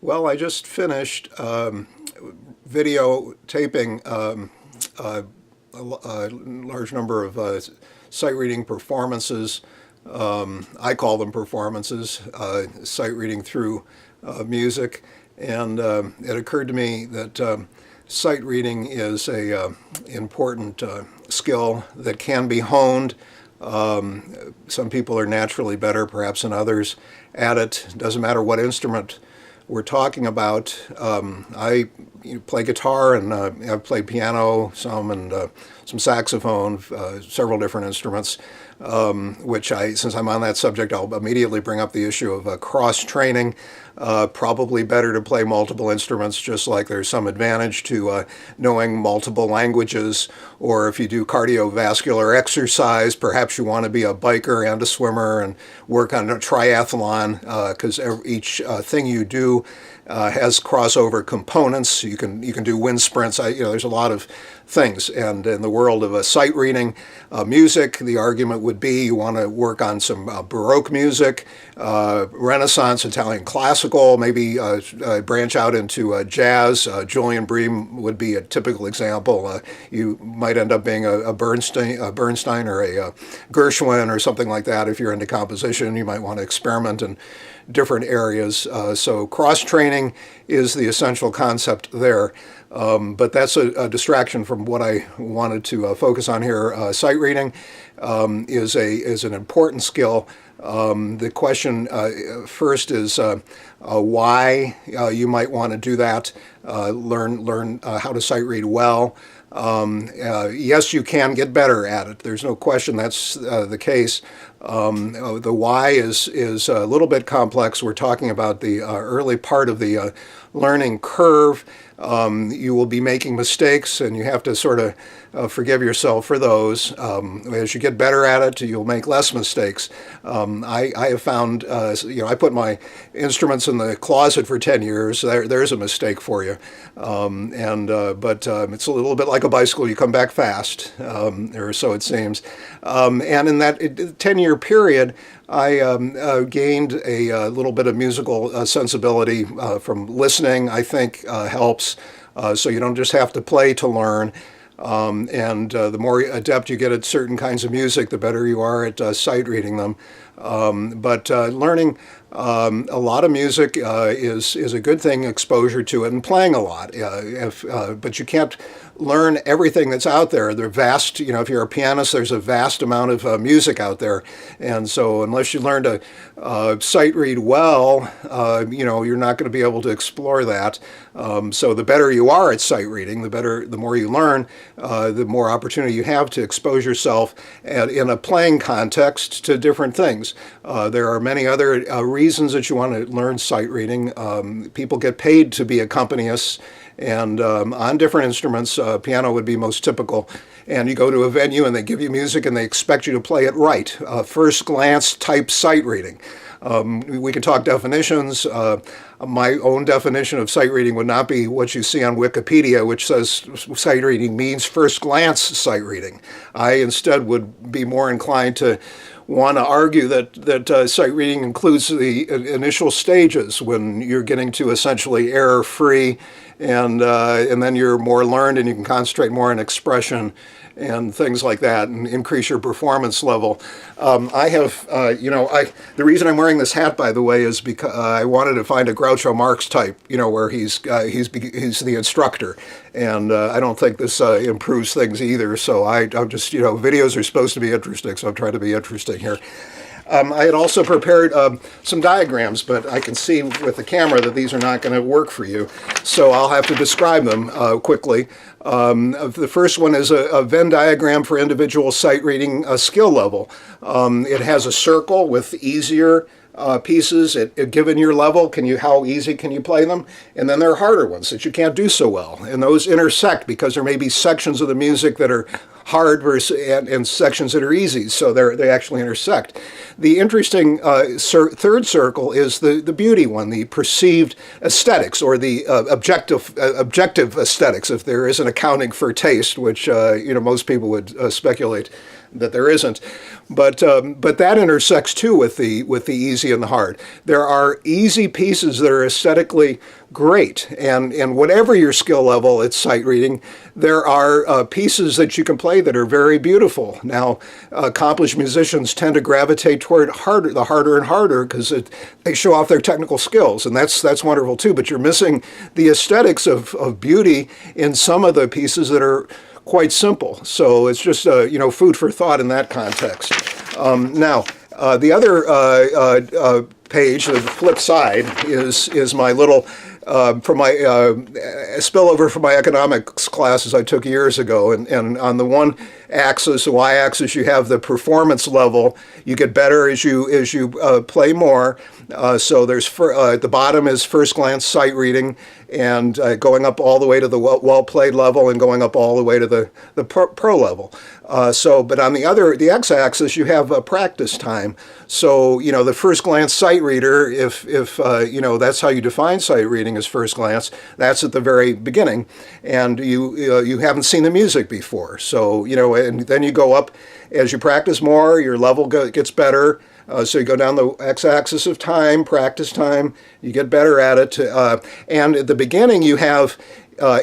Well, I just finished videotaping a large number of sight reading performances. I call them performances, sight reading through music. And it occurred to me that sight reading is a important skill that can be honed. Some people are naturally better, perhaps, than others at it. It doesn't matter what instrument we're talking about. I play guitar, and I've played piano some, and some saxophone, several different instruments, which since I'm on that subject, I'll immediately bring up the issue of cross-training. Probably better to play multiple instruments, just like there's some advantage to knowing multiple languages, or if you do cardiovascular exercise, perhaps you want to be a biker and a swimmer and work on a triathlon, because each thing you do has crossover components. You can do wind sprints. There's a lot of things. And in the world of sight reading music, the argument would be you want to work on some Baroque music, Renaissance, Italian classical, maybe branch out into jazz. Julian Bream would be a typical example. You might end up being a Bernstein or a Gershwin or something like that. If you're into composition, you might want to experiment in different areas. So cross-training is the essential concept there. But that's a distraction from what I wanted to focus on here. Sight reading is an important skill. The question first is why you might want to do that. Learn how to sight read well. Yes, you can get better at it. There's no question that's the case. The why is a little bit complex. We're talking about the early part of the learning curve. You will be making mistakes, and you have to sort of forgive yourself for those. As you get better at it, you'll make less mistakes. I have found, I put my instruments in the closet for 10 years. There's a mistake for you. But it's a little bit like a bicycle. You come back fast, or so it seems. And in that 10-year period, I gained a little bit of musical sensibility from listening, I think helps. So you don't just have to play to learn. The more adept you get at certain kinds of music, the better you are at sight reading them. But learning a lot of music is a good thing, exposure to it, and playing a lot. But you can't learn everything that's out there. They're vast, if you're a pianist, there's a vast amount of music out there. And so unless you learn to sight read well, you're not going to be able to explore that. So the better you are at sight reading, the more you learn, the more opportunity you have to expose yourself in a playing context to different things. There are many other reasons that you want to learn sight reading. People get paid to be accompanists, and on different instruments. Piano would be most typical. And you go to a venue and they give you music and they expect you to play it right. First glance type sight reading. We can talk definitions. My own definition of sight reading would not be what you see on Wikipedia, which says sight reading means first glance sight reading. I instead would be more inclined to want to argue that sight reading includes the initial stages when you're getting to essentially error-free, and then you're more learned and you can concentrate more on expression and things like that, and increase your performance level. The reason I'm wearing this hat, by the way, is because I wanted to find a Groucho Marx type, where he's the instructor, and I don't think this improves things either. So I'm just, videos are supposed to be interesting, so I'm trying to be interesting here. I had also prepared some diagrams, but I can see with the camera that these are not going to work for you, so I'll have to describe them quickly. The first one is a Venn diagram for individual sight reading skill level. It has a circle with easier pieces given your level. How easy can you play them? And then there are harder ones that you can't do so well, and those intersect because there may be sections of the music that are hard and sections that are easy, so they actually intersect. The interesting third circle is the beauty one, the perceived aesthetics, or the objective aesthetics, if there is an accounting for taste, which most people would speculate that there isn't. But that intersects too with the easy and the hard. There are easy pieces that are aesthetically great, and whatever your skill level at sight reading, there are pieces that you can play that are very beautiful. Now, accomplished musicians tend to gravitate toward the harder and harder, because they show off their technical skills, and that's wonderful too. But you're missing the aesthetics of beauty in some of the pieces that are quite simple. So it's just food for thought in that context. Now, the other page, the flip side, is my little from my spillover from my economics classes I took years ago. And on the one axis, the y-axis, you have the performance level. You get better as you play more. So there's at the bottom is first glance sight reading, and going up all the way to the well played level, and going up all the way to the pro level. But on the x-axis, you have practice time. So the first glance sight reader, if that's how you define sight reading as first glance, that's at the very beginning, and you haven't seen the music before. So and then you go up as you practice more. Your level gets better. So you go down the x-axis of time, practice time, you get better at it. And at the beginning, you have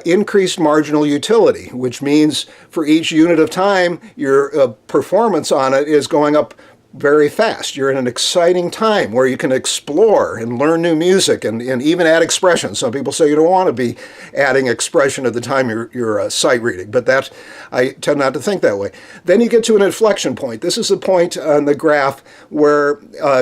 increased marginal utility, which means for each unit of time, your performance on it is going up very fast. You're in an exciting time where you can explore and learn new music and even add expression. Some people say you don't want to be adding expression at the time you're sight reading, but that I tend not to think that way. Then you get to an inflection point. This is the point on the graph where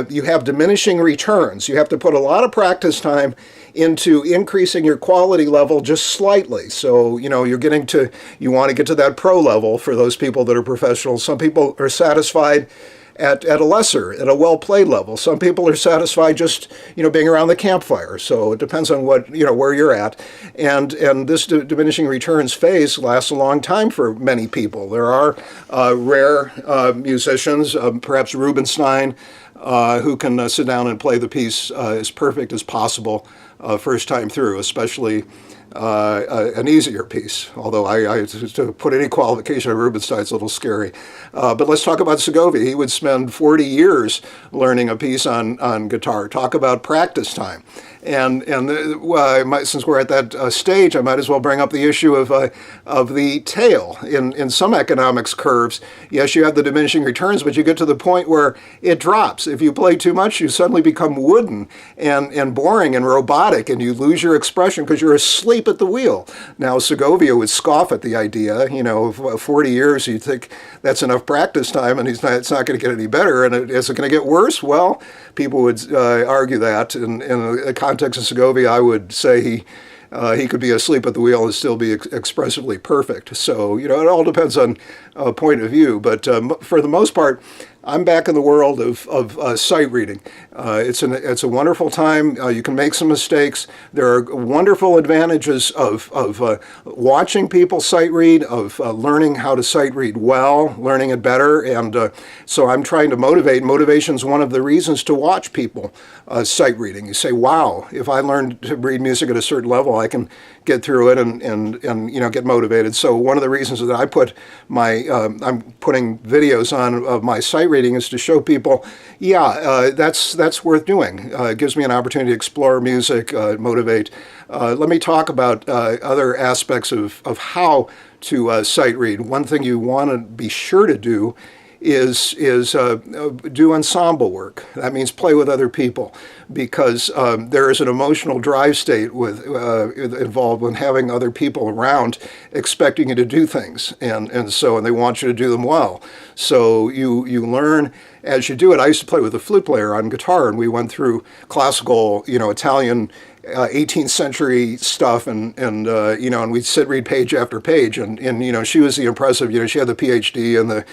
you have diminishing returns. You have to put a lot of practice time into increasing your quality level just slightly. So, you want to get to that pro level for those people that are professionals. Some people are satisfied at a well-played level. Some people are satisfied just, being around the campfire. So it depends on where you're at. And this diminishing returns phase lasts a long time for many people. There are rare musicians, perhaps Rubinstein, who can sit down and play the piece as perfect as possible first time through, especially an easier piece, although I to put any qualification on Rubinstein's a little scary. But let's talk about Segovia. He would spend 40 years learning a piece on guitar. Talk about practice time. And since we're at that stage, I might as well bring up the issue of the tail. In some economics curves, yes, you have the diminishing returns, but you get to the point where it drops. If you play too much, you suddenly become wooden and boring and robotic, and you lose your expression because you're asleep at the wheel. Now, Segovia would scoff at the idea. Of 40 years, you'd think that's enough practice time, and it's not going to get any better. And is it going to get worse? Well, people would argue that. In the context of Segovia, I would say he could be asleep at the wheel and still be expressively perfect. So, it all depends on point of view. But for the most part, I'm back in the world of sight reading. It's a wonderful time. You can make some mistakes. There are wonderful advantages of watching people sight read, of learning how to sight read well, learning it better. And so I'm trying to motivate. Motivation is one of the reasons to watch people sight reading. You say, wow, if I learned to read music at a certain level, I can get through it and get motivated. So one of the reasons that I put I'm putting videos on of my sight reading is to show people, that's worth doing. It gives me an opportunity to explore music, motivate. Let me talk about other aspects of how to sight read. One thing you want to be sure to do is do ensemble work. That means play with other people, because there is an emotional drive state involved with having other people around expecting you to do things, and they want you to do them well. So you learn as you do it. I used to play with a flute player on guitar, and we went through classical, Italian 18th century stuff, and we'd sit read page after page, and she was the impressive, she had the PhD and the,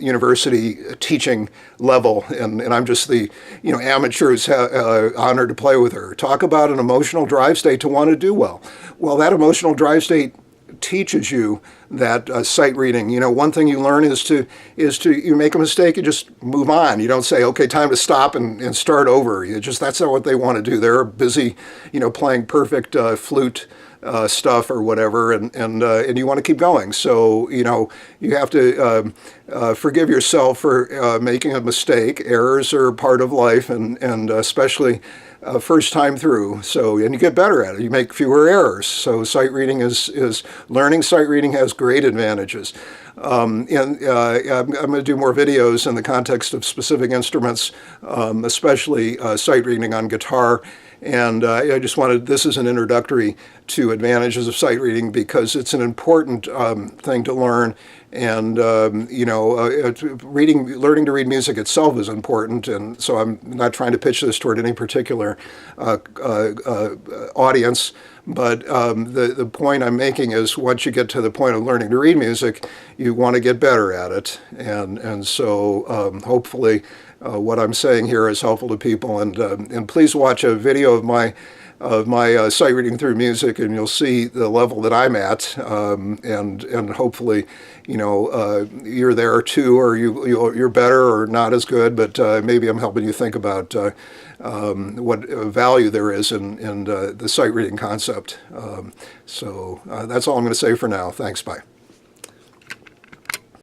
university teaching level, and I'm just the, amateur who's honored to play with her. Talk about an emotional drive state to want to do well. Well, that emotional drive state teaches you that sight reading. One thing you learn is to you make a mistake, you just move on. You don't say, okay, time to stop and start over. That's not what they want to do. They're busy, playing perfect flute stuff or whatever, and you want to keep going. So you have to forgive yourself for making a mistake. Errors are part of life, and especially first time through. So, and you get better at it. You make fewer errors. So sight reading is learning sight reading has great advantages. And I'm going to do more videos in the context of specific instruments, especially sight reading on guitar. And I just wanted, this is an introductory to advantages of sight reading because it's an important thing to learn. And, learning to read music itself is important. And so I'm not trying to pitch this toward any particular audience. But the point I'm making is once you get to the point of learning to read music, you want to get better at it. And so hopefully what I'm saying here is helpful to people. And please watch a video of my sight reading through music, and you'll see the level that I'm at. And hopefully, you're there too, or you're better or not as good. But maybe I'm helping you think about what value there is in the sight reading concept. So that's all I'm going to say for now. Thanks. Bye.